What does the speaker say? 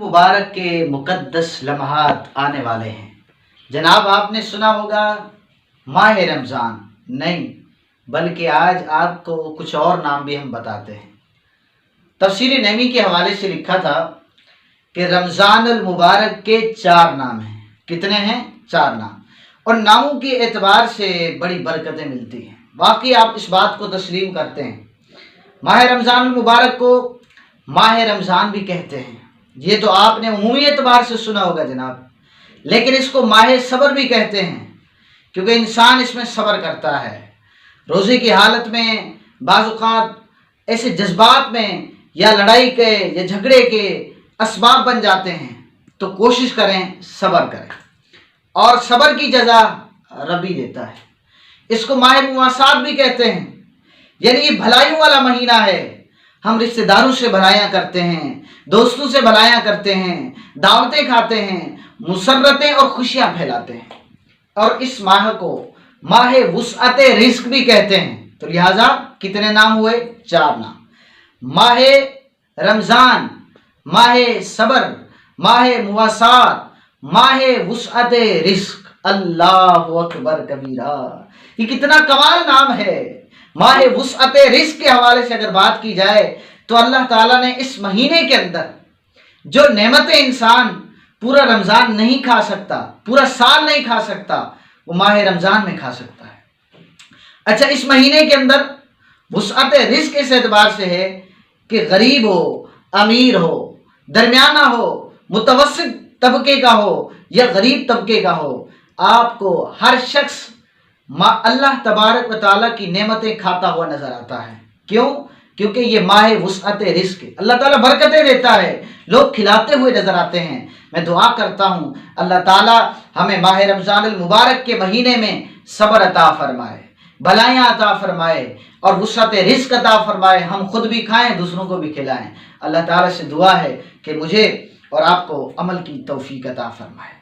मुबारक के मुकद्दस लम्हात आने वाले हैं। जनाब, आपने सुना होगा माह रमज़ान, नहीं बल्कि आज आपको कुछ और नाम भी हम बताते हैं। तफसीर नमी के हवाले से लिखा था कि रमज़ान अल मुबारक के 4 नाम हैं। कितने हैं? 4 नाम। और नामों के एतबार से बड़ी बरकतें मिलती हैं। वाकई आप इस बात को तस्लीम करते हैं। माह रमज़ान अल मुबारक को माह रमज़ान भी कहते हैं। ये तो आपने उमूमी एतबार से सुना होगा जनाब। लेकिन इसको माह सब्र भी कहते हैं, क्योंकि इंसान इसमें सब्र करता है। रोज़े की हालत में बाज़ औक़ात ऐसे जज्बात में या लड़ाई के या झगड़े के असबाब बन जाते हैं, तो कोशिश करें, सब्र करें, और सब्र की जज़ा रब ही देता है। इसको माह मुवासात भी कहते हैं, यानी ये भलाइयों वाला महीना है। हम रिश्तेदारों से भलाइयाँ करते हैं, दोस्तों से भलाइयाँ करते हैं, दावतें खाते हैं, मुसर्रतें और खुशियाँ फैलाते हैं। और इस माह को माह वुसअत रिज़्क भी कहते हैं। तो लिहाजा कितने नाम हुए? 4 नाम। माह रमज़ान, माह सब्र, माह मुवासात, माह वुसअत रिज़्क। अल्लाहु अकबर कबीरा। ये कितना कमाल नाम है। माह वुसअत रिज़्क के हवाले से अगर बात की जाए तो अल्लाह ताला ने इस महीने के अंदर जो नेमतें इंसान पूरा रमज़ान नहीं खा सकता, पूरा साल नहीं खा सकता, वो माह रमज़ान में खा सकता है। अच्छा, इस महीने के अंदर वुसअत रिज़्क इस एतबार से है कि गरीब हो, अमीर हो, दरमियाना हो, मुतवस्सित तबके का हो या गरीब तबके का हो, आपको हर शख्स अल्लाह तबारक व तआला की नेमतें खाता हुआ नजर आता है। क्यों? क्योंकि ये माह वुसअत रिज़्क है। अल्लाह ताला बरकतें देता है, लोग खिलाते हुए नजर आते हैं। मैं दुआ करता हूँ अल्लाह ताला हमें माह रमज़ान अल मुबारक के महीने में सब्र अता फरमाए, भलाइयाँ अता फरमाए और वुसअत रिज़्क अता फरमाए। हम खुद भी खाएं, दूसरों को भी खिलाएं। अल्लाह ताला से दुआ है कि मुझे और आपको अमल की तौफीक अता फरमाए।